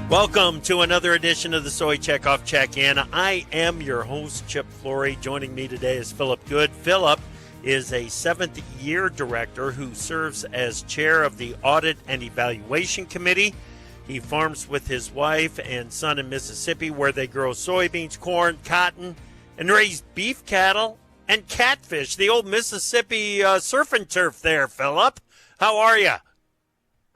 Welcome to another edition of the Soy Checkoff Check-in. I am your host, Chip Flory. Joining me today is Philip Good. Philip is a seventh-year director who serves as chair of the Audit and Evaluation Committee. He farms with his wife and son in Mississippi, where they grow soybeans, corn, cotton, and raise beef cattle and catfish. The old Mississippi surf and turf there, Philip. How are you?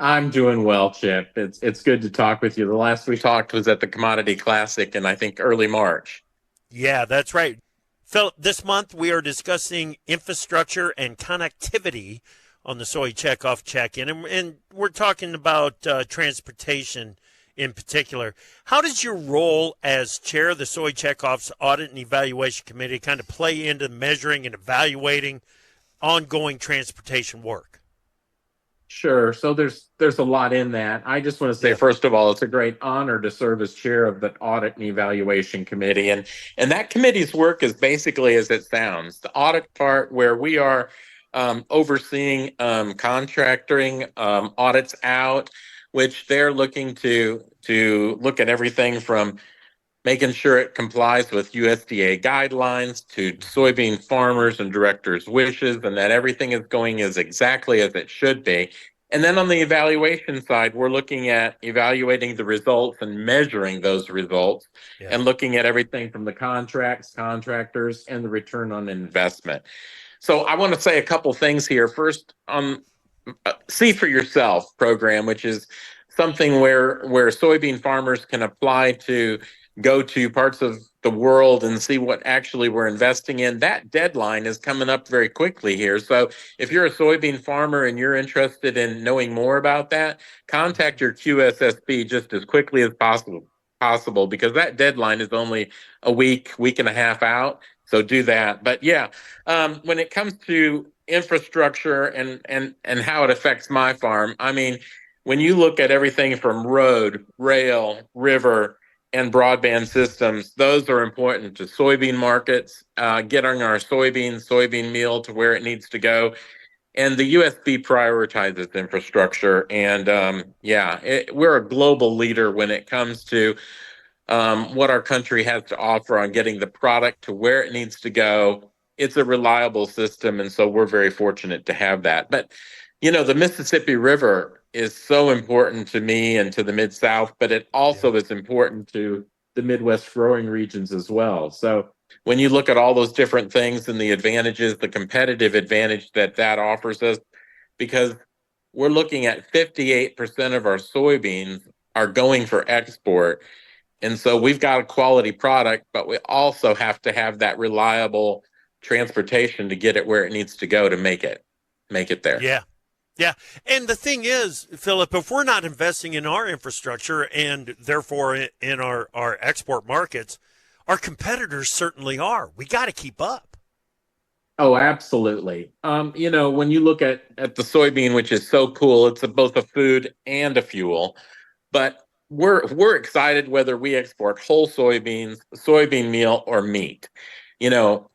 I'm doing well, Chip. It's good to talk with you. The last we talked was at the Commodity Classic in, I think, early March. Yeah, that's right. Philip, this month we are discussing infrastructure and connectivity on the Soy Checkoff Check-in, and we're talking about transportation in particular. How does your role as chair of the Soy Checkoff's Audit and Evaluation Committee kind of play into measuring and evaluating ongoing transportation work? Sure. So there's a lot in that. I just want to say, first of all, it's a great honor to serve as chair of the Audit and Evaluation Committee. And that committee's work is basically as it sounds. The audit part, where we are overseeing contracting audits out, which they're looking to look at everything from making sure it complies with USDA guidelines to soybean farmers and directors' wishes, and that everything is going as exactly as it should be. And then on the evaluation side, we're looking at evaluating the results and measuring those results, and looking at everything from the contracts, contractors, and the return on investment. So I want to say a couple things here. First, See For Yourself program, which is something where soybean farmers can apply to go to parts of the world and see what actually we're investing in. That deadline is coming up very quickly here. So if you're a soybean farmer and you're interested in knowing more about that, contact your QSSP just as quickly as possible, because that deadline is only a week and a half out. So do that. But when it comes to infrastructure and how it affects my farm, I mean, when you look at everything from road, rail, river, and broadband systems, those are important to soybean markets, getting our soybean meal to where it needs to go. And the USB prioritizes infrastructure. And we're a global leader when it comes to what our country has to offer on getting the product to where it needs to go. It's a reliable system, and so we're very fortunate to have that. But, the Mississippi River is so important to me and to the Mid-South, but it also is important to the Midwest growing regions as well. So when you look at all those different things and the advantages, the competitive advantage that offers us, because we're looking at 58% of our soybeans are going for export. And so we've got a quality product, but we also have to have that reliable transportation to get it where it needs to go to make it there. Yeah. Yeah. And the thing is, Philip, if we're not investing in our infrastructure and therefore in our export markets, our competitors certainly are. We got to keep up. Oh, absolutely. When you look at the soybean, which is so cool, it's both a food and a fuel. But we're excited whether we export whole soybeans, soybean meal, or meat.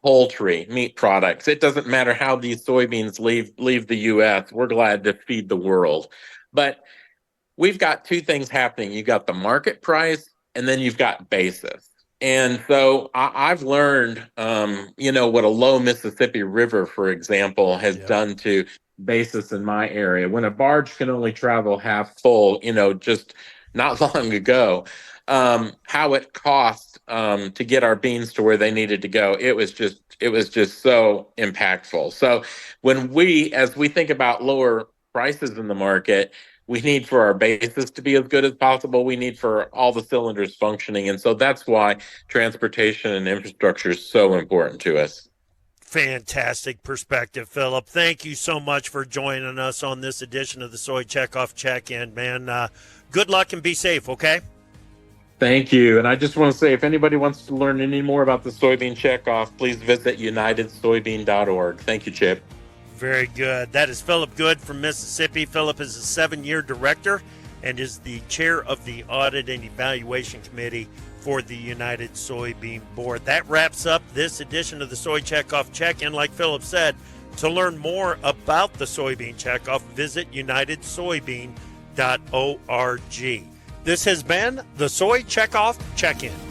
Poultry, meat products. It doesn't matter how these soybeans leave the U.S. We're glad to feed the world. But we've got two things happening. You've got the market price, and then you've got basis. And so I've learned, what a low Mississippi River, for example, has done to basis in my area. When a barge can only travel half full, just not long ago, how it cost to get our beans to where they needed to go. It was just so impactful. So as we think about lower prices in the market, we need for our basis to be as good as possible. We need for all the cylinders functioning. And so that's why transportation and infrastructure is so important to us. Fantastic perspective, Philip. Thank you so much for joining us on this edition of the Soy Checkoff Check-in, man. Good luck and be safe, okay? Thank you. And I just want to say, if anybody wants to learn any more about the soybean checkoff, please visit unitedsoybean.org. Thank you, Chip. Very good. That is Philip Good from Mississippi. Philip is a 7-year director and is the chair of the Audit and Evaluation Committee for the United Soybean Board. That wraps up this edition of the Soy Checkoff Check-in. Like Philip said, to learn more about the soybean checkoff, visit unitedsoybean.org. This has been the Soy Checkoff Check-in.